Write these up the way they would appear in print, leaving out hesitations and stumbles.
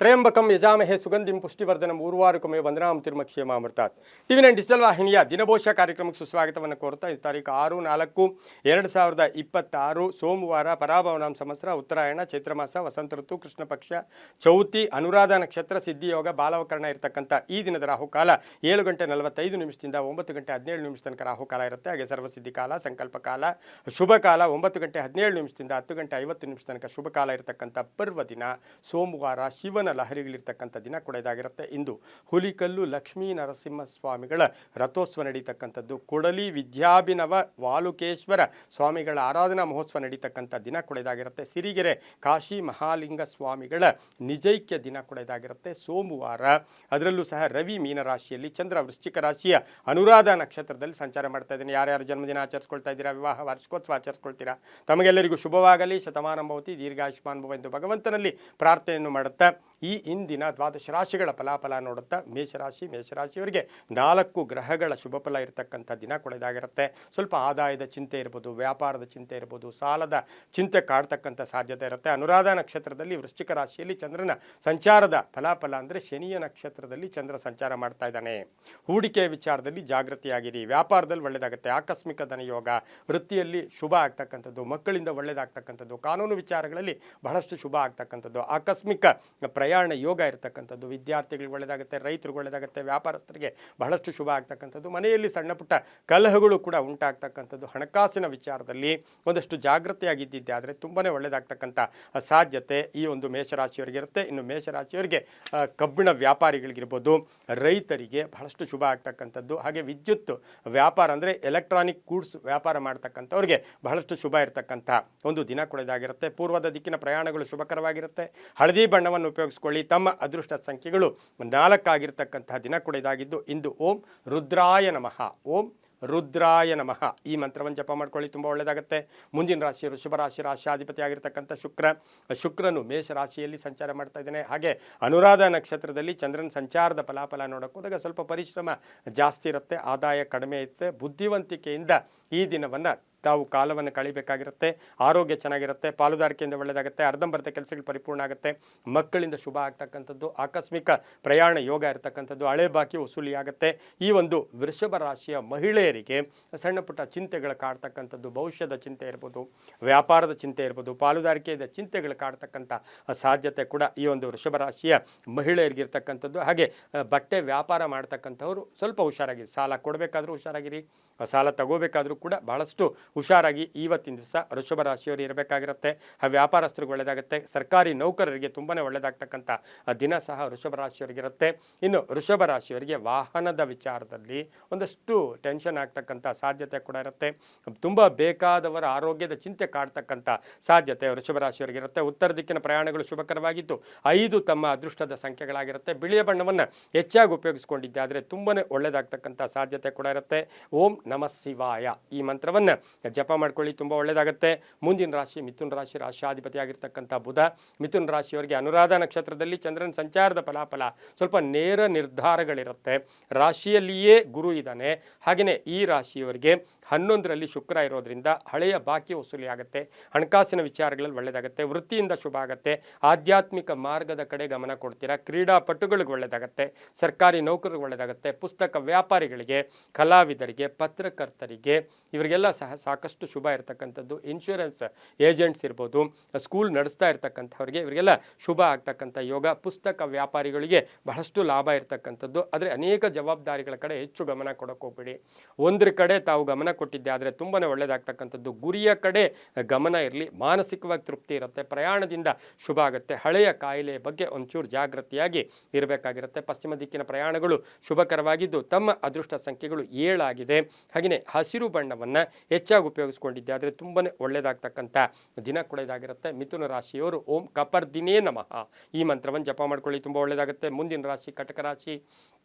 Trayambakam ಯಜಾಮಹೇ ಸುಗಂಧಿಂ ಪುಷ್ಟಿವರ್ಧನಂ ಊರ್ವಾರುಕಮೇ ವಂದನಾಂ ತಿರುಮಕ್ಷೇಮಾಮೃತಾತ್ ಟಿವಿ9 digital ವಾಹಿನಿಯ ದಿನಭೋಷ ಕಾರ್ಯಕ್ರಮಕ್ಕೆ ಸುಸ್ವಾಗತವನ್ನು ಕೋರ್ತಾ ಈ ತಾರೀಕು 6-4-2026 ಸೋಮವಾರ ಪರಾಭವನಾಂ ಸಂವತ್ಸರ ಉತ್ತರಾಯಣ ಚೈತ್ರಮಾಸ ವಸಂತ ಋತು ಕೃಷ್ಣ ಪಕ್ಷ ಚೌತಿ ಅನುರಾಧ ನಕ್ಷತ್ರ ಸಿದ್ಧಿಯೋಗ ಬಾಲವಕರಣ ಇರತಕ್ಕಂಥ ಈ ದಿನದ ರಾಹುಕಾಲ 7:45 9 ಗಂಟೆ 17 ತನಕ ರಾಹುಕಾಲ ಇರುತ್ತೆ. ಹಾಗೆ ಸರ್ವಸಿದ್ಧಿ ಕಾಲ ಸಂಕಲ್ಪ ಕಾಲ ಶುಭ ಕಾಲ 9 ಗಂಟೆ 17 10 ಗಂಟೆ 50 ತನಕ ಶುಭ ಕಾಲ ಇರತಕ್ಕಂಥ ಪರ್ವ ದಿನ ಸೋಮವಾರ ಶಿವನ ಲಹರಿಗಳಿರ್ತಕ್ಕಂಥ ದಿನ ಕೂಡ ಇದಾಗಿರುತ್ತೆ. ಇಂದು ಹುಲಿಕಲ್ಲು ಲಕ್ಷ್ಮೀ ನರಸಿಂಹ ಸ್ವಾಮಿಗಳ ರಥೋತ್ಸವ ನಡೀತಕ್ಕಂಥದ್ದು. ಕೊಡಲಿ ವಿದ್ಯಾಭಿನವ ವಾಲುಕೇಶ್ವರ ಸ್ವಾಮಿಗಳ ಆರಾಧನಾ ಮಹೋತ್ಸವ ನಡೀತಕ್ಕಂಥ ದಿನ ಕೂಡ ಇದಾಗಿರುತ್ತೆ. ಸಿರಿಗೆರೆ ಕಾಶಿ ಮಹಾಲಿಂಗ ಸ್ವಾಮಿಗಳ ನಿಜೈಕ್ಯ ದಿನ ಕೂಡ ಇದಾಗಿರುತ್ತೆ ಸೋಮವಾರ. ಅದರಲ್ಲೂ ಸಹ ರವಿ ಮೀನರಾಶಿಯಲ್ಲಿ, ಚಂದ್ರ ವೃಶ್ಚಿಕ ರಾಶಿಯ ಅನುರಾಧ ನಕ್ಷತ್ರದಲ್ಲಿ ಸಂಚಾರ ಮಾಡ್ತಾ ಇದ್ದೀನಿ. ಯಾರ್ಯಾರು ಜನ್ಮದಿನ ಆಚರಿಸ್ಕೊಳ್ತಾ ಇದ್ದೀರಾ, ವಿವಾಹ ವಾರ್ಷಿಕೋತ್ಸವ ಆಚರಿಸ್ಕೊಳ್ತೀರಾ, ತಮಗೆಲ್ಲರಿಗೂ ಶುಭವಾಗಲಿ, ಶತಮಾನ ಭವತಿ, ದೀರ್ಘಾಯುಷ್ಮಾನ್ ಭವ ಎಂದು ಭಗವಂತನಲ್ಲಿ ಪ್ರಾರ್ಥನೆಯನ್ನು ಮಾಡುತ್ತಾ ಈ ಇಂದಿನ ದ್ವಾದಶ ರಾಶಿಗಳ ಫಲಾಫಲ ನೋಡುತ್ತಾ ಮೇಷರಾಶಿಯವರಿಗೆ 4 ಗ್ರಹಗಳ ಶುಭ ಫಲ ಇರತಕ್ಕಂಥ ದಿನ ಕೂಡ ಇದಾಗಿರುತ್ತೆ. ಸ್ವಲ್ಪ ಆದಾಯದ ಚಿಂತೆ ಇರ್ಬೋದು, ವ್ಯಾಪಾರದ ಚಿಂತೆ ಇರ್ಬೋದು, ಸಾಲದ ಚಿಂತೆ ಕಾಡ್ತಕ್ಕಂಥ ಸಾಧ್ಯತೆ ಇರುತ್ತೆ. ಅನುರಾಧ ನಕ್ಷತ್ರದಲ್ಲಿ ವೃಶ್ಚಿಕ ರಾಶಿಯಲ್ಲಿ ಚಂದ್ರನ ಸಂಚಾರದ ಫಲಾಫಲ ಅಂದರೆ ಶನಿಯ ನಕ್ಷತ್ರದಲ್ಲಿ ಚಂದ್ರ ಸಂಚಾರ ಮಾಡ್ತಾ ಇದ್ದಾನೆ. ಹೂಡಿಕೆ ವಿಚಾರದಲ್ಲಿ ಜಾಗೃತಿಯಾಗಿರಿ. ವ್ಯಾಪಾರದಲ್ಲಿ ಒಳ್ಳೆಯದಾಗುತ್ತೆ. ಆಕಸ್ಮಿಕ ಧನಯೋಗ, ವೃತ್ತಿಯಲ್ಲಿ ಶುಭ ಆಗ್ತಕ್ಕಂಥದ್ದು, ಮಕ್ಕಳಿಂದ ಒಳ್ಳೆಯದಾಗ್ತಕ್ಕಂಥದ್ದು, ಕಾನೂನು ವಿಚಾರಗಳಲ್ಲಿ ಬಹಳಷ್ಟು ಶುಭ ಆಗ್ತಕ್ಕಂಥದ್ದು, ಆಕಸ್ಮಿಕ ಪ್ರಯಾಣ ಯೋಗ ಇರತಕ್ಕಂಥದ್ದು, ವಿದ್ಯಾರ್ಥಿಗಳಿಗೆ ಒಳ್ಳೆಯದಾಗುತ್ತೆ, ರೈತರಿಗೆ ಒಳ್ಳೆಯದಾಗುತ್ತೆ, ವ್ಯಾಪಾರಸ್ಥರಿಗೆ ಬಹಳಷ್ಟು ಶುಭ ಆಗ್ತಕ್ಕಂಥದ್ದು, ಮನೆಯಲ್ಲಿ ಸಣ್ಣ ಪುಟ್ಟ ಕಲಹಗಳು ಕೂಡ ಉಂಟಾಗ್ತಕ್ಕಂಥದ್ದು, ಹಣಕಾಸಿನ ವಿಚಾರದಲ್ಲಿ ಒಂದಷ್ಟು ಜಾಗೃತಿಯಾಗಿದ್ದಿದ್ದೆ ಆದರೆ ತುಂಬಾ ಒಳ್ಳೆಯದಾಗ್ತಕ್ಕಂಥ ಸಾಧ್ಯತೆ ಈ ಒಂದು ಮೇಷರಾಶಿಯವರಿಗೆ ಇರುತ್ತೆ. ಇನ್ನು ಮೇಷರಾಶಿಯವರಿಗೆ ಕಬ್ಬಿಣ ವ್ಯಾಪಾರಿಗಳಿಗಿರ್ಬೋದು, ರೈತರಿಗೆ ಬಹಳಷ್ಟು ಶುಭ ಆಗ್ತಕ್ಕಂಥದ್ದು, ಹಾಗೆ ವಿದ್ಯುತ್ ವ್ಯಾಪಾರ ಅಂದರೆ ಎಲೆಕ್ಟ್ರಾನಿಕ್ ಗೂಡ್ಸ್ ವ್ಯಾಪಾರ ಮಾಡ್ತಕ್ಕಂಥವ್ರಿಗೆ ಬಹಳಷ್ಟು ಶುಭ ಇರತಕ್ಕಂಥ ಒಂದು ದಿನ ಕೂಡ ಇದಾಗಿರುತ್ತೆ. ಪೂರ್ವದ ದಿಕ್ಕಿನ ಪ್ರಯಾಣಗಳು ಶುಭಕರವಾಗಿರುತ್ತೆ. ಹಳದಿ ಬಣ್ಣವನ್ನು ಉಪಯೋಗಿಸ್ಕೊಳ್ಳಿ. ತಮ್ಮ ಅದೃಷ್ಟ ಸಂಖ್ಯೆಗಳು 4 ಆಗಿರ್ತಕ್ಕಂತಹ ದಿನ ಕೂಡ ಇದಾಗಿದ್ದು ಇಂದು ಓಂ ರುದ್ರಾಯ ನಮಃ, ಓಂ ರುದ್ರಾಯ ನಮಃ ಈ ಮಂತ್ರವನ್ನು ಜಪ ಮಾಡ್ಕೊಳ್ಳಿ, ತುಂಬ ಒಳ್ಳೆಯದಾಗುತ್ತೆ. ಮುಂದಿನ ರಾಶಿ ವೃಷಭ ರಾಶಿ, ರಾಶಿಯಾಧಿಪತಿ ಆಗಿರ್ತಕ್ಕಂಥ ಶುಕ್ರನು ಮೇಷ ರಾಶಿಯಲ್ಲಿ ಸಂಚಾರ ಮಾಡ್ತಾ ಇದ್ದಾನೆ. ಹಾಗೆ ಅನುರಾಧ ನಕ್ಷತ್ರದಲ್ಲಿ ಚಂದ್ರನ ಸಂಚಾರದ ಫಲಾಫಲ ನೋಡೋಕೆ ಹೋದಾಗ ಸ್ವಲ್ಪ ಪರಿಶ್ರಮ ಜಾಸ್ತಿ ಇರುತ್ತೆ, ಆದಾಯ ಕಡಿಮೆ ಇರುತ್ತೆ. ಬುದ್ಧಿವಂತಿಕೆಯಿಂದ ಈ ದಿನವನ್ನು ತಾವು ಕಾಲವನ್ನು ಕಳಿಬೇಕಾಗಿರುತ್ತೆ. ಆರೋಗ್ಯ ಚೆನ್ನಾಗಿರುತ್ತೆ, ಪಾಲುದಾರಿಕೆಯಿಂದ ಒಳ್ಳೆಯದಾಗುತ್ತೆ, ಅರ್ಧಂಬರ್ಧ ಕೆಲಸಗಳು ಪರಿಪೂರ್ಣ ಆಗುತ್ತೆ, ಮಕ್ಕಳಿಂದ ಶುಭ ಆಗ್ತಕ್ಕಂಥದ್ದು, ಆಕಸ್ಮಿಕ ಪ್ರಯಾಣ ಯೋಗ ಇರತಕ್ಕಂಥದ್ದು, ಹಳೆ ಬಾಕಿ ವಸೂಲಿ ಆಗುತ್ತೆ. ಈ ಒಂದು ವೃಷಭ ರಾಶಿಯ ಮಹಿಳೆಯರಿಗೆ ಸಣ್ಣ ಪುಟ್ಟ ಚಿಂತೆಗಳು ಕಾಡ್ತಕ್ಕಂಥದ್ದು, ಭವಿಷ್ಯದ ಚಿಂತೆ ಇರ್ಬೋದು, ವ್ಯಾಪಾರದ ಚಿಂತೆ ಇರ್ಬೋದು, ಪಾಲುದಾರಿಕೆಯ ಚಿಂತೆಗಳು ಕಾಡ್ತಕ್ಕಂಥ ಸಾಧ್ಯತೆ ಕೂಡ ಈ ಒಂದು ವೃಷಭ ರಾಶಿಯ ಮಹಿಳೆಯರಿಗಿರ್ತಕ್ಕಂಥದ್ದು. ಹಾಗೆ ಬಟ್ಟೆ ವ್ಯಾಪಾರ ಮಾಡ್ತಕ್ಕಂಥವ್ರು ಸ್ವಲ್ಪ ಹುಷಾರಾಗಿ, ಸಾಲ ಕೊಡಬೇಕಾದ್ರೂ ಹುಷಾರಾಗಿರಿ, ಸಾಲ ತಗೋಬೇಕಾದ್ರೂ ಕೂಡ ಬಹಳಷ್ಟು ಹುಷಾರಾಗಿ ಇವತ್ತಿನ ದಿವಸ ವೃಷಭ ರಾಶಿಯವರು ಇರಬೇಕಾಗಿರುತ್ತೆ. ಆ ವ್ಯಾಪಾರಸ್ಥರಿಗೆ ಒಳ್ಳೆಯದಾಗುತ್ತೆ. ಸರ್ಕಾರಿ ನೌಕರರಿಗೆ ತುಂಬಾ ಒಳ್ಳೆಯದಾಗ್ತಕ್ಕಂಥ ದಿನ ಸಹ ವೃಷಭ ರಾಶಿಯವರಿಗಿರುತ್ತೆ. ಇನ್ನು ವೃಷಭ ರಾಶಿಯವರಿಗೆ ವಾಹನದ ವಿಚಾರದಲ್ಲಿ ಒಂದಷ್ಟು ಟೆನ್ಷನ್ ಆಗ್ತಕ್ಕಂಥ ಸಾಧ್ಯತೆ ಕೂಡ ಇರುತ್ತೆ. ತುಂಬ ಬೇಕಾದವರ ಆರೋಗ್ಯದ ಚಿಂತೆ ಕಾಡ್ತಕ್ಕಂಥ ಸಾಧ್ಯತೆ ವೃಷಭ ರಾಶಿಯವರಿಗಿರುತ್ತೆ. ಉತ್ತರ ದಿಕ್ಕಿನ ಪ್ರಯಾಣಗಳು ಶುಭಕರವಾಗಿದ್ದು 5 ತಮ್ಮ ಅದೃಷ್ಟದ ಸಂಖ್ಯೆಗಳಾಗಿರುತ್ತೆ. ಬಿಳಿಯ ಬಣ್ಣವನ್ನು ಹೆಚ್ಚಾಗಿ ಉಪಯೋಗಿಸ್ಕೊಂಡಿದ್ದೆ ಆದರೆ ತುಂಬಾ ಒಳ್ಳೆಯದಾಗ್ತಕ್ಕಂಥ ಸಾಧ್ಯತೆ ಕೂಡ ಇರುತ್ತೆ. ಓಂ ನಮಃ ಶಿವಾಯ ಈ ಮಂತ್ರವನ್ನು ಜಪ ಮಾಡ್ಕೊಳ್ಳಿ, ತುಂಬ ಒಳ್ಳೆಯದಾಗುತ್ತೆ. ಮುಂದಿನ ರಾಶಿ ಮಿಥುನ ರಾಶಿ, ರಾಶಿಯಾಧಿಪತಿ ಆಗಿರ್ತಕ್ಕಂಥ ಬುಧ. ಮಿಥುನ ರಾಶಿಯವರಿಗೆ ಅನುರಾಧ ನಕ್ಷತ್ರದಲ್ಲಿ ಚಂದ್ರನ ಸಂಚಾರದ ಫಲಾಫಲ ಸ್ವಲ್ಪ ನೇರ ನಿರ್ಧಾರಗಳಿರುತ್ತೆ. ರಾಶಿಯಲ್ಲಿಯೇ ಗುರು ಇದ್ದಾನೆ. ಹಾಗೆಯೇ ಈ ರಾಶಿಯವರಿಗೆ 11ರಲ್ಲಿ ಶುಕ್ರ ಇರೋದ್ರಿಂದ ಹಳೆಯ ಬಾಕಿ ವಸೂಲಿ ಆಗುತ್ತೆ. ಹಣಕಾಸಿನ ವಿಚಾರಗಳಲ್ಲಿ ಒಳ್ಳೆಯದಾಗುತ್ತೆ. ವೃತ್ತಿಯಿಂದ ಶುಭ ಆಗುತ್ತೆ. ಆಧ್ಯಾತ್ಮಿಕ ಮಾರ್ಗದ ಕಡೆ ಗಮನ ಕೊಡ್ತೀರಾ. ಕ್ರೀಡಾಪಟುಗಳಿಗೆ ಒಳ್ಳೆಯದಾಗುತ್ತೆ. ಸರ್ಕಾರಿ ನೌಕರರಿಗೆ ಒಳ್ಳೆಯದಾಗುತ್ತೆ. ಪುಸ್ತಕ ವ್ಯಾಪಾರಿಗಳಿಗೆ, ಕಲಾವಿದರಿಗೆ, ಪತ್ರಕರ್ತರಿಗೆ ಇವರಿಗೆಲ್ಲ ಸಹ ಸಾಕಷ್ಟು ಶುಭ ಇರತಕ್ಕಂಥದ್ದು. ಇನ್ಶೂರೆನ್ಸ್ ಏಜೆಂಟ್ಸ್ ಇರ್ಬೋದು, ಸ್ಕೂಲ್ ನಡೆಸ್ತಾ ಇರ್ತಕ್ಕಂಥವ್ರಿಗೆ ಇವರಿಗೆಲ್ಲ ಶುಭ ಆಗ್ತಕ್ಕಂಥ ಯೋಗ. ಪುಸ್ತಕ ವ್ಯಾಪಾರಿಗಳಿಗೆ ಬಹಳಷ್ಟು ಲಾಭ ಇರತಕ್ಕಂಥದ್ದು. ಆದರೆ ಅನೇಕ ಜವಾಬ್ದಾರಿಗಳ ಕಡೆ ಹೆಚ್ಚು ಗಮನ ಕೊಡೋಕೆ ಹೋಗ್ಬೇಡಿ. ಒಂದ್ರ ಕಡೆ ತಾವು ಗಮನ ಕೊಟ್ಟಿದ್ದೆ ಆದರೆ ತುಂಬಾ ಒಳ್ಳೆಯದಾಗ್ತಕ್ಕಂಥದ್ದು. ಗುರಿಯ ಕಡೆ ಗಮನ ಇರಲಿ, ಮಾನಸಿಕವಾಗಿ ತೃಪ್ತಿ ಇರುತ್ತೆ, ಪ್ರಯಾಣದಿಂದ ಶುಭ ಆಗುತ್ತೆ. ಹಳೆಯ ಕಾಯಿಲೆಯ ಬಗ್ಗೆ ಒಂಚೂರು ಜಾಗೃತಿಯಾಗಿ ಇರಬೇಕಾಗಿರುತ್ತೆ. ಪಶ್ಚಿಮ ದಿಕ್ಕಿನ ಪ್ರಯಾಣಗಳು ಶುಭಕರವಾಗಿದ್ದು ತಮ್ಮ ಅದೃಷ್ಟ ಸಂಖ್ಯೆಗಳು 7 ಆಗಿದೆ. ಹಾಗೆಯೇ ಹಸಿರು ಬಣ್ಣವನ್ನು ಹೆಚ್ಚಾಗಿ ಉಪಯೋಗಿಸ್ಕೊಂಡಿದ್ದೆ ಆದರೆ ತುಂಬಾ ಒಳ್ಳೆಯದಾಗ್ತಕ್ಕಂಥ ದಿನ ಕೂಡ ಇದಾಗಿರುತ್ತೆ. ಮಿಥುನ ರಾಶಿಯವರು ಓಂ ಕಪರ್ದಿನೇ ನಮಃ ಈ ಮಂತ್ರವನ್ನು ಜಪ ಮಾಡ್ಕೊಳ್ಳಿ, ತುಂಬ ಒಳ್ಳೆಯದಾಗುತ್ತೆ. ಮುಂದಿನ ರಾಶಿ ಕಟಕ ರಾಶಿ.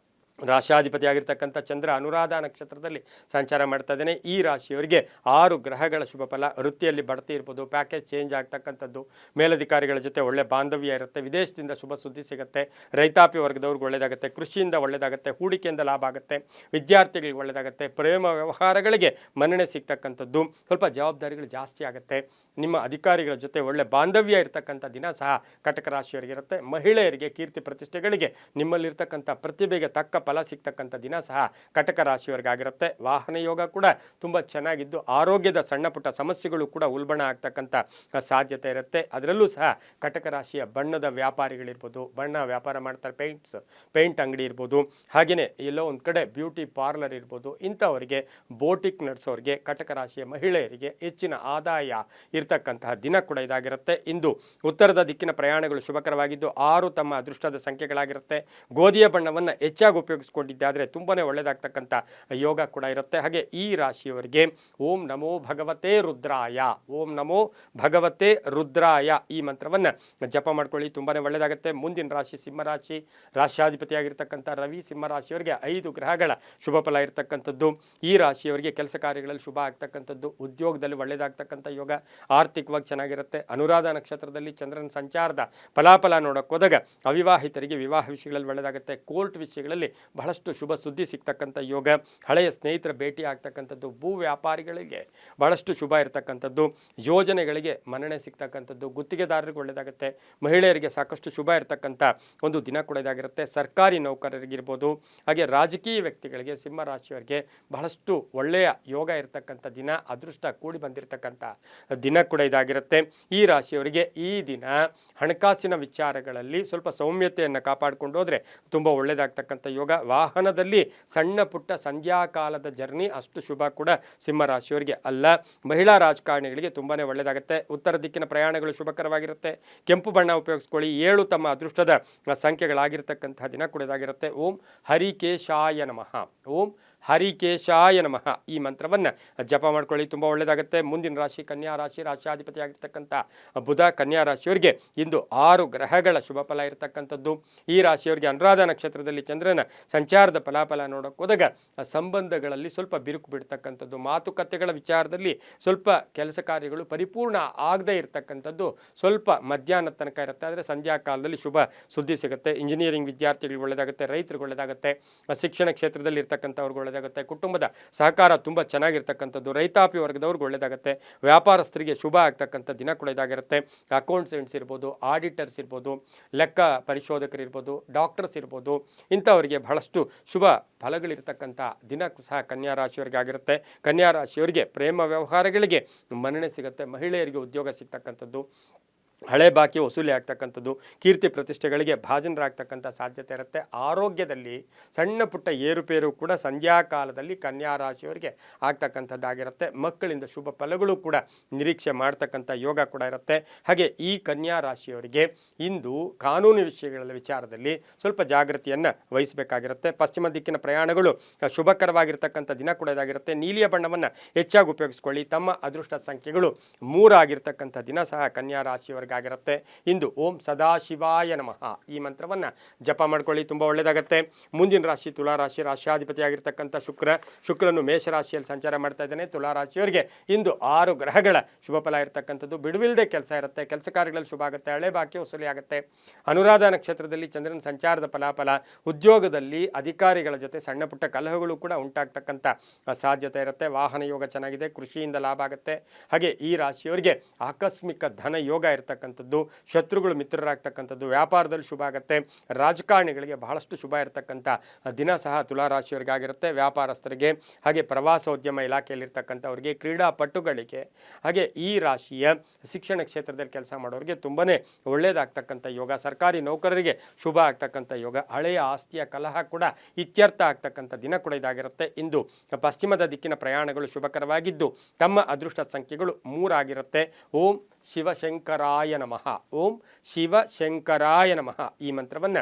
ರಾಶಾಧಿಪತಿಯಾಗಿರ್ತಕ್ಕಂಥ ಚಂದ್ರ ಅನುರಾಧ ನಕ್ಷತ್ರದಲ್ಲಿ ಸಂಚಾರ ಮಾಡ್ತಾ ಇದ್ದಾನೆ. ಈ ರಾಶಿಯವರಿಗೆ 6 ಗ್ರಹಗಳ ಶುಭ ಫಲ. ವೃತ್ತಿಯಲ್ಲಿ ಬಡ್ತಿ ಇರ್ಬೋದು, ಪ್ಯಾಕೇಜ್ ಚೇಂಜ್ ಆಗ್ತಕ್ಕಂಥದ್ದು, ಮೇಲಧಿಕಾರಿಗಳ ಜೊತೆ ಒಳ್ಳೆ ಬಾಂಧವ್ಯ ಇರುತ್ತೆ, ವಿದೇಶದಿಂದ ಶುಭ ಸುದ್ದಿ ಸಿಗುತ್ತೆ, ರೈತಾಪಿ ವರ್ಗದವ್ರಿಗೆ ಒಳ್ಳೆಯದಾಗುತ್ತೆ, ಕೃಷಿಯಿಂದ ಒಳ್ಳೆಯದಾಗುತ್ತೆ, ಹೂಡಿಕೆಯಿಂದ ಲಾಭ ಆಗುತ್ತೆ, ವಿದ್ಯಾರ್ಥಿಗಳಿಗೆ ಒಳ್ಳೆಯದಾಗುತ್ತೆ, ಪ್ರೇಮ ವ್ಯವಹಾರಗಳಿಗೆ ಮನ್ನಣೆ ಸಿಗ್ತಕ್ಕಂಥದ್ದು, ಸ್ವಲ್ಪ ಜವಾಬ್ದಾರಿಗಳು ಜಾಸ್ತಿ ಆಗುತ್ತೆ, ನಿಮ್ಮ ಅಧಿಕಾರಿಗಳ ಜೊತೆ ಒಳ್ಳೆ ಬಾಂಧವ್ಯ ಇರತಕ್ಕಂಥ ದಿನ ಸಹ ಕಟಕ ರಾಶಿಯವರಿಗಿರುತ್ತೆ. ಮಹಿಳೆಯರಿಗೆ ಕೀರ್ತಿ ಪ್ರತಿಷ್ಠೆಗಳಿಗೆ ನಿಮ್ಮಲ್ಲಿರ್ತಕ್ಕಂಥ ಪ್ರತಿಭೆಗೆ ತಕ್ಕ ಫಲ ಸಿಗ್ತಕ್ಕಂಥ ದಿನ ಸಹ ಕಟಕ ರಾಶಿಯವರಿಗಾಗಿರುತ್ತೆ. ವಾಹನ ಯೋಗ ಕೂಡ ತುಂಬ ಚೆನ್ನಾಗಿದ್ದು ಆರೋಗ್ಯದ ಸಣ್ಣ ಪುಟ್ಟ ಸಮಸ್ಯೆಗಳು ಕೂಡ ಉಲ್ಬಣ ಆಗ್ತಕ್ಕಂಥ ಸಾಧ್ಯತೆ ಇರುತ್ತೆ. ಅದರಲ್ಲೂ ಸಹ ಕಟಕ ರಾಶಿಯ ಬಣ್ಣದ ವ್ಯಾಪಾರಿಗಳಿರ್ಬೋದು, ಬಣ್ಣ ವ್ಯಾಪಾರ ಮಾಡ್ತಾರೆ, ಪೇಂಟ್ ಅಂಗಡಿ ಇರ್ಬೋದು, ಹಾಗೆಯೇ ಎಲ್ಲೋ ಒಂದು ಕಡೆ ಬ್ಯೂಟಿ ಪಾರ್ಲರ್ ಇರ್ಬೋದು, ಇಂಥವರಿಗೆ ಬೋಟಿಕ್ ನಡೆಸೋರಿಗೆ, ಕಟಕ ರಾಶಿಯ ಮಹಿಳೆಯರಿಗೆ ಹೆಚ್ಚಿನ ಆದಾಯ ಇರ್ತಕ್ಕಂತಹ ದಿನ ಕೂಡ ಇದಾಗಿರುತ್ತೆ. ಇಂದು ಉತ್ತರದ ದಿಕ್ಕಿನ ಪ್ರಯಾಣಗಳು ಶುಭಕರವಾಗಿದ್ದು 6 ತಮ್ಮ ಅದೃಷ್ಟದ ಸಂಖ್ಯೆಗಳಾಗಿರುತ್ತೆ. ಗೋಧಿಯ ಬಣ್ಣವನ್ನು ಹೆಚ್ಚಾಗಿ ಉಪಯೋಗಿಸ್ಕೊಂಡಿದ್ದಾದರೆ ತುಂಬಾ ಒಳ್ಳೆಯದಾಗ್ತಕ್ಕಂಥ ಯೋಗ ಕೂಡ ಇರುತ್ತೆ. ಹಾಗೆ ಈ ರಾಶಿಯವರಿಗೆ ಓಂ ನಮೋ ಭಗವತೆ ರುದ್ರಾಯ, ಓಂ ನಮೋ ಭಗವತೆ ರುದ್ರಾಯ ಈ ಮಂತ್ರವನ್ನು ಜಪ ಮಾಡ್ಕೊಳ್ಳಿ, ತುಂಬಾ ಒಳ್ಳೆಯದಾಗುತ್ತೆ. ಮುಂದಿನ ರಾಶಿ ಸಿಂಹರಾಶಿ. ರಾಶ್ಯಾಧಿಪತಿಯಾಗಿರ್ತಕ್ಕಂಥ ರವಿ ಸಿಂಹರಾಶಿಯವರಿಗೆ 5 ಗ್ರಹಗಳ ಶುಭ ಫಲ ಇರತಕ್ಕಂಥದ್ದು. ಈ ರಾಶಿಯವರಿಗೆ ಕೆಲಸ ಕಾರ್ಯಗಳಲ್ಲಿ ಶುಭ ಆಗ್ತಕ್ಕಂಥದ್ದು, ಉದ್ಯೋಗದಲ್ಲಿ ಒಳ್ಳೆಯದಾಗ್ತಕ್ಕಂಥ ಯೋಗ, ಆರ್ಥಿಕವಾಗಿ ಚೆನ್ನಾಗಿರುತ್ತೆ. ಅನುರಾಧ ನಕ್ಷತ್ರದಲ್ಲಿ ಚಂದ್ರನ ಸಂಚಾರದ ಫಲಾಫಲ ನೋಡೋಕೆ ಹೋದಾಗ ಅವಿವಾಹಿತರಿಗೆ ವಿವಾಹ ವಿಷಯಗಳಲ್ಲಿ ಒಳ್ಳೆಯದಾಗುತ್ತೆ, ಕೋರ್ಟ್ ವಿಷಯಗಳಲ್ಲಿ ಬಹಳಷ್ಟು ಶುಭ ಸುದ್ದಿ ಸಿಗ್ತಕ್ಕಂಥ ಯೋಗ, ಹಳೆಯ ಸ್ನೇಹಿತರ ಭೇಟಿ ಆಗ್ತಕ್ಕಂಥದ್ದು, ಭೂ ವ್ಯಾಪಾರಿಗಳಿಗೆ ಬಹಳಷ್ಟು ಶುಭ ಇರತಕ್ಕಂಥದ್ದು, ಯೋಜನೆಗಳಿಗೆ ಮನ್ನಣೆ ಸಿಗ್ತಕ್ಕಂಥದ್ದು, ಗುತ್ತಿಗೆದಾರರಿಗೆ ಒಳ್ಳೆಯದಾಗುತ್ತೆ, ಮಹಿಳೆಯರಿಗೆ ಸಾಕಷ್ಟು ಶುಭ ಇರತಕ್ಕಂಥ ಒಂದು ದಿನ ಕೂಡ ಇದಾಗಿರುತ್ತೆ. ಸರ್ಕಾರಿ ನೌಕರರಿಗಿರ್ಬೋದು, ಹಾಗೆ ರಾಜಕೀಯ ವ್ಯಕ್ತಿಗಳಿಗೆ, ಸಿಂಹ ರಾಶಿಯವರಿಗೆ ಬಹಳಷ್ಟು ಒಳ್ಳೆಯ ಯೋಗ ಇರತಕ್ಕಂಥ ದಿನ, ಅದೃಷ್ಟ ಕೂಡಿ ಬಂದಿರತಕ್ಕಂಥ ದಿನ ಕೂಡ ಇದಾಗಿರುತ್ತೆ. ಈ ರಾಶಿಯವರಿಗೆ ಈ ದಿನ ಹಣಕಾಸಿನ ವಿಚಾರಗಳಲ್ಲಿ ಸ್ವಲ್ಪ ಸೌಮ್ಯತೆಯನ್ನು ಕಾಪಾಡಿಕೊಂಡು ಹೋದರೆ ತುಂಬ ಒಳ್ಳೆಯದಾಗ್ತಕ್ಕಂಥ ಯೋಗ. ವಾಹನದಲ್ಲಿ ಸಣ್ಣ ಪುಟ್ಟ ಸಂಧ್ಯಾಕಾಲದ ಜರ್ನಿ ಅಷ್ಟು ಶುಭ ಕೂಡ ಸಿಂಹ ರಾಶಿಯವರಿಗೆ ಅಲ್ಲ. ಮಹಿಳಾ ರಾಜಕಾರಣಿಗಳಿಗೆ ತುಂಬಾ ಒಳ್ಳೆಯದಾಗುತ್ತೆ. ಉತ್ತರ ದಿಕ್ಕಿನ ಪ್ರಯಾಣಗಳು ಶುಭಕರವಾಗಿರುತ್ತೆ. ಕೆಂಪು ಬಣ್ಣ ಉಪಯೋಗಿಸ್ಕೊಳ್ಳಿ. 7 ತಮ್ಮ ಅದೃಷ್ಟದ ಸಂಖ್ಯೆಗಳಾಗಿರ್ತಕ್ಕಂತಹ ದಿನ ಕೂಡ ಇದಾಗಿರುತ್ತೆ. ಓಂ ಹರಿಕೇಶಾಯ ನಮಃ, ಓಂ ಹರಿಕೇಶಾಯ ನಮಃ ಈ ಮಂತ್ರವನ್ನು ಜಪ ಮಾಡ್ಕೊಳ್ಳಿ, ತುಂಬ ಒಳ್ಳೆಯದಾಗುತ್ತೆ. ಮುಂದಿನ ರಾಶಿ ಕನ್ಯಾ ರಾಶಿ. ರಾಶಿಯಾಧಿಪತಿಯಾಗಿರ್ತಕ್ಕಂಥ ಬುಧ ಕನ್ಯಾ ರಾಶಿಯವರಿಗೆ ಇಂದು 6 ಗ್ರಹಗಳ ಶುಭ ಫಲ ಇರತಕ್ಕಂಥದ್ದು. ಈ ರಾಶಿಯವರಿಗೆ ಅನುರಾಧ ನಕ್ಷತ್ರದಲ್ಲಿ ಚಂದ್ರನ ಸಂಚಾರದ ಫಲಾಫಲ ನೋಡೋಕೆ ಹೋದಾಗ ಸಂಬಂಧಗಳಲ್ಲಿ ಸ್ವಲ್ಪ ಬಿರುಕು ಬಿಡ್ತಕ್ಕಂಥದ್ದು, ಮಾತುಕತೆಗಳ ವಿಚಾರದಲ್ಲಿ ಸ್ವಲ್ಪ ಕೆಲಸ ಕಾರ್ಯಗಳು ಪರಿಪೂರ್ಣ ಆಗದೇ ಇರತಕ್ಕಂಥದ್ದು ಸ್ವಲ್ಪ ಮಧ್ಯಾಹ್ನದ ತನಕ ಇರುತ್ತೆ. ಆದರೆ ಸಂಧ್ಯಾ ಕಾಲದಲ್ಲಿ ಶುಭ ಸುದ್ದಿ ಸಿಗುತ್ತೆ. ಇಂಜಿನಿಯರಿಂಗ್ ವಿದ್ಯಾರ್ಥಿಗಳಿಗೆ ಒಳ್ಳೆಯದಾಗುತ್ತೆ, ರೈತರಿಗೆ ಒಳ್ಳೆಯದಾಗುತ್ತೆ, ಶಿಕ್ಷಣ ಕ್ಷೇತ್ರದಲ್ಲಿ ಇರ್ತಕ್ಕಂಥವ್ರಿಗೆ ಒಳ್ಳೆಯದಾಗುತ್ತೆ, ಕುಟುಂಬದ ಸಹಕಾರ ತುಂಬ ಚೆನ್ನಾಗಿರ್ತಕ್ಕಂಥದ್ದು, ರೈತಾಪಿ ವರ್ಗದವ್ರಿಗೆ ಒಳ್ಳೆಯದಾಗುತ್ತೆ, ವ್ಯಾಪಾರಸ್ಥರಿಗೆ ಶುಭ ಆಗ್ತಕ್ಕಂಥ ದಿನ ಕೂಡ ಇದಾಗಿರುತ್ತೆ. ಅಕೌಂಟೆಂಟ್ಸ್ ಇರ್ಬೋದು, ಆಡಿಟರ್ಸ್ ಇರ್ಬೋದು, ಲೆಕ್ಕ ಪರಿಶೋಧಕರಿರ್ಬೋದು, ಡಾಕ್ಟರ್ಸ್ ಇರ್ಬೋದು, ಇಂಥವರಿಗೆ ಬಹಳಷ್ಟು ಶುಭ ಫಲಗಳಿರ್ತಕ್ಕಂಥ ದಿನ ಸಹ ಕನ್ಯಾ ರಾಶಿಯವರಿಗೆ ಆಗಿರುತ್ತೆ. ಕನ್ಯಾ ರಾಶಿಯವರಿಗೆ ಪ್ರೇಮ ವ್ಯವಹಾರಗಳಿಗೆ ಮನ್ನಣೆ ಸಿಗುತ್ತೆ, ಮಹಿಳೆಯರಿಗೆ ಉದ್ಯೋಗ ಸಿಗ್ತಕ್ಕಂಥದ್ದು, ಹಳೆ ಬಾಕಿ ವಸೂಲಿ ಆಗ್ತಕ್ಕಂಥದ್ದು, ಕೀರ್ತಿ ಪ್ರತಿಷ್ಠೆಗಳಿಗೆ ಭಾಜನರಾಗ್ತಕ್ಕಂಥ ಸಾಧ್ಯತೆ ಇರುತ್ತೆ. ಆರೋಗ್ಯದಲ್ಲಿ ಸಣ್ಣ ಪುಟ್ಟ ಏರುಪೇರು ಕೂಡ ಸಂಧ್ಯಾಕಾಲದಲ್ಲಿ ಕನ್ಯಾ ರಾಶಿಯವರಿಗೆ ಆಗ್ತಕ್ಕಂಥದ್ದಾಗಿರುತ್ತೆ. ಮಕ್ಕಳಿಂದ ಶುಭ ಫಲಗಳು ಕೂಡ ನಿರೀಕ್ಷೆ ಮಾಡ್ತಕ್ಕಂಥ ಯೋಗ ಕೂಡ ಇರುತ್ತೆ. ಹಾಗೆ ಈ ಕನ್ಯಾ ರಾಶಿಯವರಿಗೆ ಇಂದು ಕಾನೂನು ವಿಷಯಗಳ ವಿಚಾರದಲ್ಲಿ ಸ್ವಲ್ಪ ಜಾಗೃತಿಯನ್ನು ವಹಿಸಬೇಕಾಗಿರುತ್ತೆ. ಪಶ್ಚಿಮ ದಿಕ್ಕಿನ ಪ್ರಯಾಣಗಳು ಶುಭಕರವಾಗಿರ್ತಕ್ಕಂಥ ದಿನ ಕೂಡ ಇದಾಗಿರುತ್ತೆ. ನೀಲಿಯ ಬಣ್ಣವನ್ನು ಹೆಚ್ಚಾಗಿ ಉಪಯೋಗಿಸ್ಕೊಳ್ಳಿ. ತಮ್ಮ ಅದೃಷ್ಟ ಸಂಖ್ಯೆಗಳು 3 ಆಗಿರ್ತಕ್ಕಂಥ ದಿನ ಸಹ ಕನ್ಯಾ ರಾಶಿಯವರಿಗೆ ಆಗಿರುತ್ತೆ. ಇಂದು ಓಂ ಸದಾಶಿವಾಯ ನಮಃ ಈ ಮಂತ್ರವನ್ನು ಜಪ ಮಾಡ್ಕೊಳ್ಳಿ, ತುಂಬ ಒಳ್ಳೆಯದಾಗುತ್ತೆ. ಮುಂದಿನ ರಾಶಿ ತುಲಾ ರಾಶಿ. ರಾಶಿಯಾಧಿಪತಿಯಾಗಿರ್ತಕ್ಕಂಥ ಶುಕ್ರನು ಮೇಷರಾಶಿಯಲ್ಲಿ ಸಂಚಾರ ಮಾಡ್ತಾ ಇದ್ದಾನೆ. ತುಲಾ ರಾಶಿಯವರಿಗೆ ಇಂದು 6 ಗ್ರಹಗಳ ಶುಭ ಫಲ ಇರತಕ್ಕಂಥದ್ದು. ಬಿಡುವಿಲ್ಲದೆ ಕೆಲಸ ಇರುತ್ತೆ, ಕೆಲಸ ಕಾರ್ಯಗಳಲ್ಲಿ ಶುಭ ಆಗುತ್ತೆ, ಹಳೆ ಬಾಕಿ ವಸೂಲಿ ಆಗುತ್ತೆ. ಅನುರಾಧ ನಕ್ಷತ್ರದಲ್ಲಿ ಚಂದ್ರನ ಸಂಚಾರದ ಫಲಾಫಲ, ಉದ್ಯೋಗದಲ್ಲಿ ಅಧಿಕಾರಿಗಳ ಜೊತೆ ಸಣ್ಣ ಪುಟ್ಟ ಕಲಹಗಳು ಕೂಡ ಉಂಟಾಗ್ತಕ್ಕಂಥ ಸಾಧ್ಯತೆ ಇರುತ್ತೆ. ವಾಹನ ಯೋಗ ಚೆನ್ನಾಗಿದೆ, ಕೃಷಿಯಿಂದ ಲಾಭ ಆಗುತ್ತೆ. ಹಾಗೆ ಈ ರಾಶಿಯವರಿಗೆ ಆಕಸ್ಮಿಕ ಧನ ಯೋಗ ಇರ್ತಕ್ಕಂಥದ್ದು, ಶತ್ರುಗಳು ಮಿತ್ರರಾಗ್ತಕ್ಕಂಥದ್ದು, ವ್ಯಾಪಾರದಲ್ಲಿ ಶುಭ ಆಗುತ್ತೆ. ರಾಜಕಾರಣಿಗಳಿಗೆ ಬಹಳಷ್ಟು ಶುಭ ಇರತಕ್ಕಂಥ ದಿನ ಸಹ ತುಲಾ ರಾಶಿಯವರಿಗಾಗಿರುತ್ತೆ. ವ್ಯಾಪಾರಸ್ಥರಿಗೆ, ಹಾಗೆ ಪ್ರವಾಸೋದ್ಯಮ ಇಲಾಖೆಯಲ್ಲಿರ್ತಕ್ಕಂಥವ್ರಿಗೆ, ಕ್ರೀಡಾಪಟುಗಳಿಗೆ, ಹಾಗೆ ಈ ರಾಶಿಯ ಶಿಕ್ಷಣ ಕ್ಷೇತ್ರದಲ್ಲಿ ಕೆಲಸ ಮಾಡೋರಿಗೆ ತುಂಬಾ ಒಳ್ಳೆಯದಾಗ್ತಕ್ಕಂಥ ಯೋಗ. ಸರ್ಕಾರಿ ನೌಕರರಿಗೆ ಶುಭ ಆಗ್ತಕ್ಕಂಥ ಯೋಗ. ಹಳೆಯ ಆಸ್ತಿಯ ಕಲಹ ಕೂಡ ಇತ್ಯರ್ಥ ಆಗ್ತಕ್ಕಂಥ ದಿನ ಕೂಡ ಇದಾಗಿರುತ್ತೆ. ಇಂದು ಪಶ್ಚಿಮದ ದಿಕ್ಕಿನ ಪ್ರಯಾಣಗಳು ಶುಭಕರವಾಗಿದ್ದು ತಮ್ಮ ಅದೃಷ್ಟ ಸಂಖ್ಯೆಗಳು 3 ಆಗಿರುತ್ತೆ. ಓಂ ಶಿವಶಂಕರಾಯ ನಮಃ. ಓಂ ಶಿವಶಂಕರಾಯ ನಮಃ. ಈ ಮಂತ್ರವನ್ನು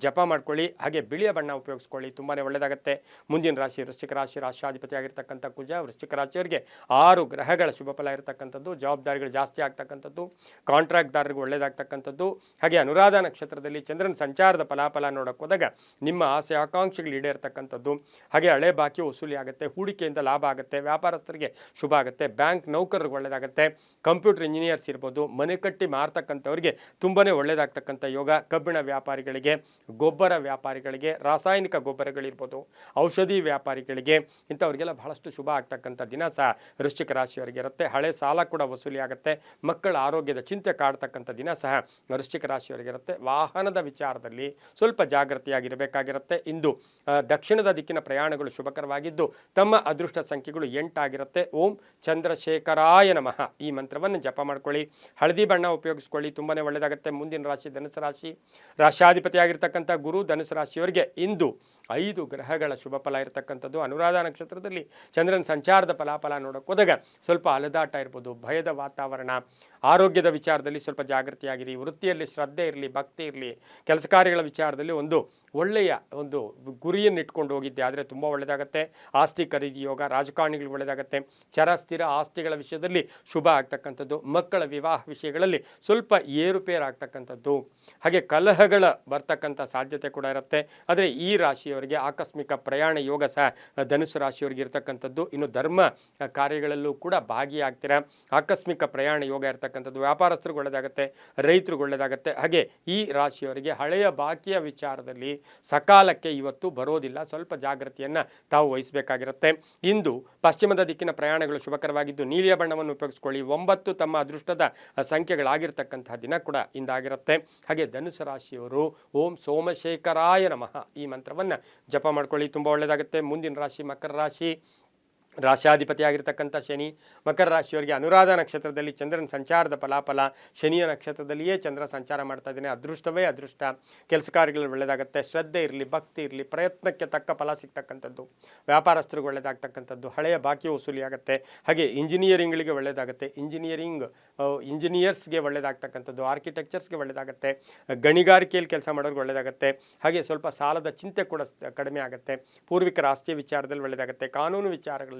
ಜಪ ಮಾಡ್ಕೊಳ್ಳಿ. ಹಾಗೆ ಬಿಳಿಯ ಬಣ್ಣ ಉಪಯೋಗಿಸ್ಕೊಳ್ಳಿ, ತುಂಬಾ ಒಳ್ಳೆಯದಾಗುತ್ತೆ. ಮುಂದಿನ ರಾಶಿ ವೃಶ್ಚಿಕ ರಾಶಿ. ರಾಶಿಯಾಧಿಪತಿ ಆಗಿರ್ತಕ್ಕಂಥ ಕುಜ. ವೃಶ್ಚಿಕ ರಾಶಿಯವರಿಗೆ 6 ಗ್ರಹಗಳ ಶುಭ ಫಲ ಇರತಕ್ಕಂಥದ್ದು. ಜವಾಬ್ದಾರಿಗಳು ಜಾಸ್ತಿ ಆಗ್ತಕ್ಕಂಥದ್ದು, ಕಾಂಟ್ರಾಕ್ಟ್ದಾರರಿಗೆ ಒಳ್ಳೆಯದಾಗ್ತಕ್ಕಂಥದ್ದು. ಹಾಗೆ ಅನುರಾಧ ನಕ್ಷತ್ರದಲ್ಲಿ ಚಂದ್ರನ ಸಂಚಾರದ ಫಲಾಫಲ ನೋಡೋಕೆ ಹೋದಾಗ ನಿಮ್ಮ ಆಸೆ ಆಕಾಂಕ್ಷೆಗಳು ಈಡೇರ್ತಕ್ಕಂಥದ್ದು. ಹಾಗೆ ಹಳೆ ಬಾಕಿ ವಸೂಲಿ ಆಗುತ್ತೆ, ಹೂಡಿಕೆಯಿಂದ ಲಾಭ ಆಗುತ್ತೆ, ವ್ಯಾಪಾರಸ್ಥರಿಗೆ ಶುಭ ಆಗುತ್ತೆ, ಬ್ಯಾಂಕ್ ನೌಕರರಿಗೆ ಒಳ್ಳೆಯದಾಗುತ್ತೆ, ಕಂಪ್ಯೂಟರ್ ಇಂಜಿನಿಯರ್ಸ್ ಇರ್ಬೋದು, ಮನೆ ಕಟ್ಟಿ ಮಾರ್ತಕ್ಕಂಥವ್ರಿಗೆ ತುಂಬಾ ಒಳ್ಳೆಯದಾಗ್ತಕ್ಕಂಥ ಯೋಗ. ಕಬ್ಬಿಣ ವ್ಯಾಪಾರಿಗಳಿಗೆ, ಗೊಬ್ಬರ ವ್ಯಾಪಾರಿಗಳಿಗೆ, ರಾಸಾಯನಿಕ ಗೊಬ್ಬರಗಳಿರ್ಬೋದು, ಔಷಧಿ ವ್ಯಾಪಾರಿಗಳಿಗೆ ಇಂಥವ್ರಿಗೆಲ್ಲ ಬಹಳಷ್ಟು ಶುಭ ಆಗ್ತಕ್ಕಂಥ ದಿನ ಸಹ ವೃಶ್ಚಿಕ ರಾಶಿಯವರಿಗೆ ಇರುತ್ತೆ. ಹಳೆ ಸಾಲ ಕೂಡ ವಸೂಲಿ ಆಗುತ್ತೆ. ಮಕ್ಕಳ ಆರೋಗ್ಯದ ಚಿಂತೆ ಕಾಡ್ತಕ್ಕಂಥ ದಿನ ಸಹ ವೃಶ್ಚಿಕ ರಾಶಿಯವರಿಗೆ ಇರುತ್ತೆ. ವಾಹನದ ವಿಚಾರದಲ್ಲಿ ಸ್ವಲ್ಪ ಜಾಗೃತಿಯಾಗಿರಬೇಕಾಗಿರುತ್ತೆ. ಇಂದು ದಕ್ಷಿಣದ ದಿಕ್ಕಿನ ಪ್ರಯಾಣಗಳು ಶುಭಕರವಾಗಿದ್ದು ತಮ್ಮ ಅದೃಷ್ಟ ಸಂಖ್ಯೆಗಳು 8 ಆಗಿರುತ್ತೆ. ಓಂ ಚಂದ್ರಶೇಖರಾಯ ನಮಃ. ಈ ಮಂತ್ರವನ್ನು ಜಪ ಮಾಡ್ಕೊಳ್ಳಿ. ಹಳದಿ ಬಣ್ಣ ಉಪಯೋಗಿಸ್ಕೊಳ್ಳಿ, ತುಂಬಾ ಒಳ್ಳೆಯದಾಗುತ್ತೆ. ಮುಂದಿನ ರಾಶಿ ಧನುಸು ರಾಶಿ. ರಾಶಿಯಾಧಿಪತಿ ಆಗಿರ್ತಕ್ಕಂಥ ಗುರು ಧನುಸು ರಾಶಿಯವರಿಗೆ ಇಂದು 5 ಗ್ರಹಗಳ ಶುಭ ಫಲ ಇರತಕ್ಕಂಥದ್ದು. ಅನುರಾಧ ನಕ್ಷತ್ರದಲ್ಲಿ ಚಂದ್ರನ ಸಂಚಾರದ ಫಲಾಫಲ ನೋಡೋಕೆ ಹೋದಾಗ ಸ್ವಲ್ಪ ಅಲೆದಾಟ ಇರ್ಬೋದು, ಭಯದ ವಾತಾವರಣ, ಆರೋಗ್ಯದ ವಿಚಾರದಲ್ಲಿ ಸ್ವಲ್ಪ ಜಾಗೃತಿಯಾಗಿರಿ. ವೃತ್ತಿಯಲ್ಲಿ ಶ್ರದ್ಧೆ ಇರಲಿ, ಭಕ್ತಿ ಇರಲಿ. ಕೆಲಸ ಕಾರ್ಯಗಳ ವಿಚಾರದಲ್ಲಿ ಒಂದು ಒಳ್ಳೆಯ ಗುರಿಯನ್ನು ಇಟ್ಕೊಂಡು ಹೋಗಿದ್ದೆ ಆದರೆ ತುಂಬ ಒಳ್ಳೆಯದಾಗುತ್ತೆ. ಆಸ್ತಿ ಖರೀದಿ ಯೋಗ, ರಾಜಕಾರಣಿಗಳು ಒಳ್ಳೆಯದಾಗುತ್ತೆ. ಚರ ಸ್ಥಿರ ಆಸ್ತಿಗಳ ವಿಷಯದಲ್ಲಿ ಶುಭ ಆಗ್ತಕ್ಕಂಥದ್ದು. ಮಕ್ಕಳ ವಿವಾಹ ವಿಷಯಗಳಲ್ಲಿ ಸ್ವಲ್ಪ ಏರುಪೇರು ಆಗ್ತಕ್ಕಂಥದ್ದು. ಹಾಗೆ ಕಲಹಗಳ ಬರ್ತಕ್ಕಂಥ ಸಾಧ್ಯತೆ ಕೂಡ ಇರುತ್ತೆ. ಆದರೆ ಈ ರಾಶಿಯವರಿಗೆ ಆಕಸ್ಮಿಕ ಪ್ರಯಾಣ ಯೋಗ ಸಹ ಧನುಸು ರಾಶಿಯವರಿಗೆ ಇರ್ತಕ್ಕಂಥದ್ದು. ಇನ್ನು ಧರ್ಮ ಕಾರ್ಯಗಳಲ್ಲೂ ಕೂಡ ಭಾಗಿಯಾಗ್ತೀರಾ. ಆಕಸ್ಮಿಕ ಪ್ರಯಾಣ ಯೋಗ ಇರ್ತಕ್ಕಂಥದ್ದು. ವ್ಯಾಪಾರಸ್ಥರಿಗೆ ಒಳ್ಳೆಯದಾಗುತ್ತೆ, ರೈತರಿಗೆ ಒಳ್ಳೆಯದಾಗುತ್ತೆ. ಹಾಗೆ ಈ ರಾಶಿಯವರಿಗೆ ಹಳೆಯ ಬಾಕಿಯ ವಿಚಾರದಲ್ಲಿ ಸಕಾಲಕ್ಕೆ ಇವತ್ತು ಬರೋದಿಲ್ಲ, ಸ್ವಲ್ಪ ಜಾಗೃತಿಯನ್ನು ತಾವು ವಹಿಸಬೇಕಾಗಿರುತ್ತೆ. ಇಂದು ಪಶ್ಚಿಮದ ದಿಕ್ಕಿನ ಪ್ರಯಾಣಗಳು ಶುಭಕರವಾಗಿದ್ದು ನೀಲಿಯ ಬಣ್ಣವನ್ನು ಉಪಯೋಗಿಸ್ಕೊಳ್ಳಿ. 9 ತಮ್ಮ ಅದೃಷ್ಟದ ಸಂಖ್ಯೆಗಳಾಗಿರ್ತಕ್ಕಂತಹ ದಿನ ಕೂಡ ಇಂದಾಗಿರುತ್ತೆ. ಹಾಗೆ ಧನುಸು ರಾಶಿಯವರು ಓಂ ಸೋಮಶೇಖರಾಯ ನಮಃ ಈ ಮಂತ್ರವನ್ನು ಜಪ ಮಾಡ್ಕೊಳ್ಳಿ, ತುಂಬ ಒಳ್ಳೆಯದಾಗುತ್ತೆ. ಮುಂದಿನ ರಾಶಿ ಮಕರ ರಾಶಿ. ರಾಶಿಯಾಧಿಪತಿ ಆಗಿರ್ತಕ್ಕಂಥ ಶನಿ. ಮಕರ ರಾಶಿಯವರಿಗೆ ಅನುರಾಧ ನಕ್ಷತ್ರದಲ್ಲಿ ಚಂದ್ರನ ಸಂಚಾರದ ಫಲಾಫಲ. ಶನಿಯ ನಕ್ಷತ್ರದಲ್ಲಿಯೇ ಚಂದ್ರ ಸಂಚಾರ ಮಾಡ್ತಾ ಇದ್ದಾನೆ. ಅದೃಷ್ಟವೇ ಅದೃಷ್ಟ. ಕೆಲಸ ಕಾರ್ಯಗಳು ಒಳ್ಳೆಯದಾಗುತ್ತೆ. ಶ್ರದ್ಧೆ ಇರಲಿ, ಭಕ್ತಿ ಇರಲಿ, ಪ್ರಯತ್ನಕ್ಕೆ ತಕ್ಕ ಫಲ ಸಿಗ್ತಕ್ಕಂಥದ್ದು. ವ್ಯಾಪಾರಸ್ಥರಿಗೆ ಒಳ್ಳೆಯದಾಗ್ತಕ್ಕಂಥದ್ದು. ಹಳೆಯ ಬಾಕಿ ವಸೂಲಿ ಆಗುತ್ತೆ. ಹಾಗೆ ಇಂಜಿನಿಯರಿಂಗ್ಗಳಿಗೆ ಒಳ್ಳೆಯದಾಗುತ್ತೆ. ಇಂಜಿನಿಯರ್ಸ್ಗೆ ಒಳ್ಳೆಯದಾಗ್ತಕ್ಕಂಥದ್ದು. ಆರ್ಕಿಟೆಕ್ಚರ್ಸ್ಗೆ ಒಳ್ಳೆಯದಾಗುತ್ತೆ. ಗಣಿಗಾರಿಕೆಯಲ್ಲಿ ಕೆಲಸ ಮಾಡೋರಿಗೆ ಒಳ್ಳೆಯದಾಗುತ್ತೆ. ಹಾಗೆ ಸ್ವಲ್ಪ ಸಾಲದ ಚಿಂತೆ ಕೂಡ ಕಡಿಮೆ ಆಗುತ್ತೆ. ಪೂರ್ವಿಕರ ಆಸ್ತಿ ವಿಚಾರದಲ್ಲಿ ಒಳ್ಳೆಯದಾಗುತ್ತೆ. ಕಾನೂನು ವಿಚಾರಗಳಲ್ಲಿ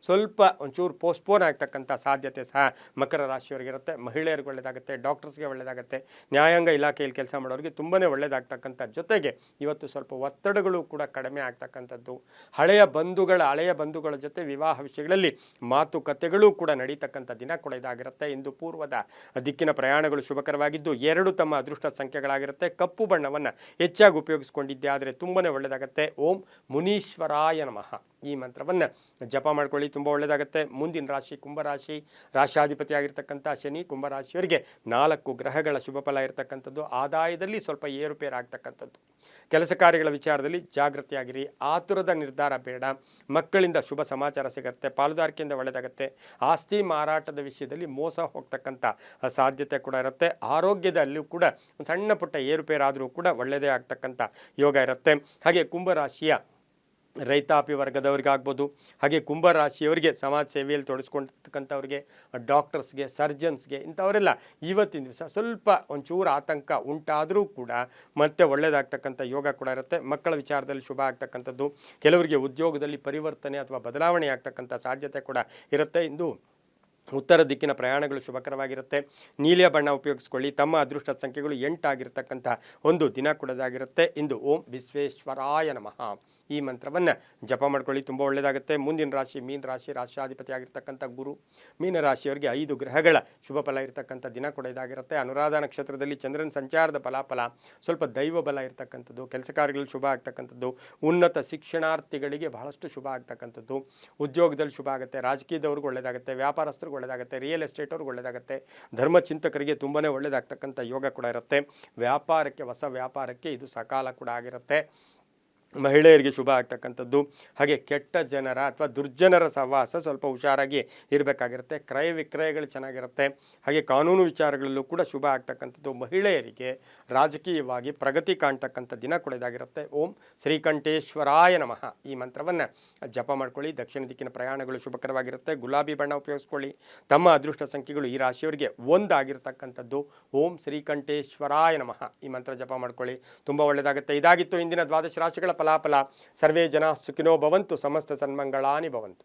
ಸ್ವಲ್ಪ ಒಂಚೂರು ಪೋಸ್ಟ್ಪೋನ್ ಆಗ್ತಕ್ಕಂಥ ಸಾಧ್ಯತೆ ಸಹ ಮಕರ ರಾಶಿಯವರಿಗಿರುತ್ತೆ. ಮಹಿಳೆಯರಿಗೆ ಒಳ್ಳೆಯದಾಗುತ್ತೆ, ಡಾಕ್ಟರ್ಸ್ಗೆ ಒಳ್ಳೆಯದಾಗುತ್ತೆ, ನ್ಯಾಯಾಂಗ ಇಲಾಖೆಯಲ್ಲಿ ಕೆಲಸ ಮಾಡೋರಿಗೆ ತುಂಬಾ ಒಳ್ಳೆಯದಾಗ್ತಕ್ಕಂಥ ಜೊತೆಗೆ ಇವತ್ತು ಸ್ವಲ್ಪ ಒತ್ತಡಗಳು ಕೂಡ ಕಡಿಮೆ ಆಗ್ತಕ್ಕಂಥದ್ದು. ಹಳೆಯ ಬಂಧುಗಳ ಜೊತೆ ವಿವಾಹ ವಿಷಯಗಳಲ್ಲಿ ಮಾತುಕತೆಗಳು ಕೂಡ ನಡೀತಕ್ಕಂಥ ದಿನ ಕೂಡ ಇದಾಗಿರುತ್ತೆ. ಇಂದು ಪೂರ್ವದ ದಿಕ್ಕಿನ ಪ್ರಯಾಣಗಳು ಶುಭಕರವಾಗಿದ್ದು 2 ತಮ್ಮ ಅದೃಷ್ಟ ಸಂಖ್ಯೆಗಳಾಗಿರುತ್ತೆ. ಕಪ್ಪು ಬಣ್ಣವನ್ನು ಹೆಚ್ಚಾಗಿ ಉಪಯೋಗಿಸ್ಕೊಂಡಿದ್ದೆ ಆದರೆ ತುಂಬಾ ಒಳ್ಳೆಯದಾಗುತ್ತೆ. ಓಂ ಮುನೀಶ್ವರಾಯ ನಮಃ ಈ ಮಂತ್ರವನ್ನು ಜಪ ಮಾಡ್ಕೊಳ್ಳಿ, ತುಂಬ ಒಳ್ಳೆಯದಾಗುತ್ತೆ. ಮುಂದಿನ ರಾಶಿ ಕುಂಭರಾಶಿ. ರಾಶಿಯಾಧಿಪತಿ ಆಗಿರ್ತಕ್ಕಂಥ ಶನಿ ಕುಂಭರಾಶಿಯವರಿಗೆ 4 ಗ್ರಹಗಳ ಶುಭ ಫಲ ಇರತಕ್ಕಂಥದ್ದು. ಆದಾಯದಲ್ಲಿ ಸ್ವಲ್ಪ ಏರುಪೇರು ಆಗ್ತಕ್ಕಂಥದ್ದು. ಕೆಲಸ ಕಾರ್ಯಗಳ ವಿಚಾರದಲ್ಲಿ ಜಾಗೃತಿಯಾಗಿರಿ. ಆತುರದ ನಿರ್ಧಾರ ಬೇಡ. ಮಕ್ಕಳಿಂದ ಶುಭ ಸಮಾಚಾರ ಸಿಗುತ್ತೆ. ಪಾಲುದಾರಿಕೆಯಿಂದ ಒಳ್ಳೆಯದಾಗುತ್ತೆ. ಆಸ್ತಿ ಮಾರಾಟದ ವಿಷಯದಲ್ಲಿ ಮೋಸ ಹೋಗ್ತಕ್ಕಂಥ ಸಾಧ್ಯತೆ ಕೂಡ ಇರುತ್ತೆ. ಆರೋಗ್ಯದಲ್ಲೂ ಕೂಡ ಸಣ್ಣ ಪುಟ್ಟ ಏರುಪೇರಾದರೂ ಕೂಡ ಒಳ್ಳೆಯದೇ ಆಗ್ತಕ್ಕಂಥ ಯೋಗ ಇರುತ್ತೆ. ಹಾಗೆ ಕುಂಭರಾಶಿಯ ರೈತಾಪಿ ವರ್ಗದವ್ರಿಗಾಗ್ಬೋದು, ಹಾಗೆ ಕುಂಭರಾಶಿಯವರಿಗೆ ಸಮಾಜ ಸೇವೆಯಲ್ಲಿ ತೊಡಗಿಸ್ಕೊಂಡಿರ್ತಕ್ಕಂಥವ್ರಿಗೆ, ಡಾಕ್ಟರ್ಸ್ಗೆ, ಸರ್ಜನ್ಸ್ಗೆ ಇಂಥವರೆಲ್ಲ ಇವತ್ತಿನ ದಿವಸ ಸ್ವಲ್ಪ ಒಂಚೂರು ಆತಂಕ ಉಂಟಾದರೂ ಕೂಡ ಮತ್ತೆ ಒಳ್ಳೆಯದಾಗ್ತಕ್ಕಂಥ ಯೋಗ ಕೂಡ ಇರುತ್ತೆ. ಮಕ್ಕಳ ವಿಚಾರದಲ್ಲಿ ಶುಭ ಆಗ್ತಕ್ಕಂಥದ್ದು. ಕೆಲವರಿಗೆ ಉದ್ಯೋಗದಲ್ಲಿ ಪರಿವರ್ತನೆ ಅಥವಾ ಬದಲಾವಣೆ ಆಗ್ತಕ್ಕಂಥ ಸಾಧ್ಯತೆ ಕೂಡ ಇರುತ್ತೆ. ಇಂದು ಉತ್ತರ ದಿಕ್ಕಿನ ಪ್ರಯಾಣಗಳು ಶುಭಕರವಾಗಿರುತ್ತೆ. ನೀಲಿಯ ಬಣ್ಣ ಉಪಯೋಗಿಸ್ಕೊಳ್ಳಿ. ತಮ್ಮ ಅದೃಷ್ಟ ಸಂಖ್ಯೆಗಳು 8 ಆಗಿರ್ತಕ್ಕಂಥ ಒಂದು ದಿನ ಕೂಡದಾಗಿರುತ್ತೆ. ಇಂದು ಓಂ ವಿಶ್ವೇಶ್ವರಾಯ ನಮಃ ಈ ಮಂತ್ರವನ್ನು ಜಪ ಮಾಡ್ಕೊಳ್ಳಿ, ತುಂಬ ಒಳ್ಳೆಯದಾಗುತ್ತೆ. ಮುಂದಿನ ರಾಶಿ ಮೀನ ರಾಶಿ. ರಾಶಿಯಾಧಿಪತಿ ಆಗಿರ್ತಕ್ಕಂಥ ಗುರು. ಮೀನ ರಾಶಿಯವರಿಗೆ 5 ಗ್ರಹಗಳ ಶುಭ ಫಲ ಇರತಕ್ಕಂಥ ದಿನ ಕೂಡ ಇದಾಗಿರುತ್ತೆ. ಅನುರಾಧ ನಕ್ಷತ್ರದಲ್ಲಿ ಚಂದ್ರನ ಸಂಚಾರದ ಫಲಾಫಲ. ಸ್ವಲ್ಪ ದೈವ ಬಲ ಇರತಕ್ಕಂಥದ್ದು. ಕೆಲಸ ಕಾರ್ಯಗಳು ಶುಭ ಆಗ್ತಕ್ಕಂಥದ್ದು. ಉನ್ನತ ಶಿಕ್ಷಣಾರ್ಥಿಗಳಿಗೆ ಬಹಳಷ್ಟು ಶುಭ ಆಗ್ತಕ್ಕಂಥದ್ದು. ಉದ್ಯೋಗದಲ್ಲಿ ಶುಭ ಆಗುತ್ತೆ. ರಾಜಕೀಯದವ್ರಿಗೆ ಒಳ್ಳೆಯದಾಗುತ್ತೆ. ವ್ಯಾಪಾರಸ್ಥರಿಗೆ ಒಳ್ಳೆಯದಾಗುತ್ತೆ. ರಿಯಲ್ ಎಸ್ಟೇಟ್ ಅವ್ರಿಗೆ ಒಳ್ಳೆಯದಾಗುತ್ತೆ. ಧರ್ಮಚಿಂತಕರಿಗೆ ತುಂಬಾ ಒಳ್ಳೆಯದಾಗ್ತಕ್ಕಂಥ ಯೋಗ ಕೂಡ ಇರುತ್ತೆ. ವ್ಯಾಪಾರಕ್ಕೆ, ಹೊಸ ವ್ಯಾಪಾರಕ್ಕೆ ಇದು ಸಕಾಲ ಕೂಡ ಆಗಿರುತ್ತೆ. ಮಹಿಳೆಯರಿಗೆ ಶುಭ ಆಗ್ತಕ್ಕಂಥದ್ದು. ಹಾಗೆ ಕೆಟ್ಟ ಜನರ ಅಥವಾ ದುರ್ಜನರ ಸಹವಾಸ ಸ್ವಲ್ಪ ಹುಷಾರಾಗಿ ಇರಬೇಕಾಗಿರುತ್ತೆ. ಕ್ರಯ ವಿಕ್ರಯಗಳು ಚೆನ್ನಾಗಿರುತ್ತೆ. ಹಾಗೆ ಕಾನೂನು ವಿಚಾರಗಳಲ್ಲೂ ಕೂಡ ಶುಭ ಆಗ್ತಕ್ಕಂಥದ್ದು. ಮಹಿಳೆಯರಿಗೆ ರಾಜಕೀಯವಾಗಿ ಪ್ರಗತಿ ಕಾಣ್ತಕ್ಕಂಥ ದಿನ ಕೂಡ ಇದಾಗಿರುತ್ತೆ. ಓಂ ಶ್ರೀಕಂಠೇಶ್ವರಾಯ ನಮಃ ಈ ಮಂತ್ರವನ್ನು ಜಪ ಮಾಡ್ಕೊಳ್ಳಿ. ದಕ್ಷಿಣ ದಿಕ್ಕಿನ ಪ್ರಯಾಣಗಳು ಶುಭಕರವಾಗಿರುತ್ತೆ. ಗುಲಾಬಿ ಬಣ್ಣ ಉಪಯೋಗಿಸ್ಕೊಳ್ಳಿ. ತಮ್ಮ ಅದೃಷ್ಟ ಸಂಖ್ಯೆಗಳು ಈ ರಾಶಿಯವರಿಗೆ 1 ಆಗಿರ್ತಕ್ಕಂಥದ್ದು. ಓಂ ಶ್ರೀಕಂಠೇಶ್ವರಾಯ ನಮಃ ಈ ಮಂತ್ರ ಜಪ ಮಾಡ್ಕೊಳ್ಳಿ. ತುಂಬ ಒಳ್ಳೆಯದಾಗುತ್ತೆ. ಇದಾಗಿತ್ತು ಇಂದಿನ ದ್ವಾದಶ ರಾಶಿಗಳ ಫಲಾಫಲ. ಸರ್ವೇ ಜನ ಸುಖಿನೋ ಭವಂತು. ಸಮಸ್ತ ಸನ್ಮಂಗಳಾನಿ ಭವಂತು.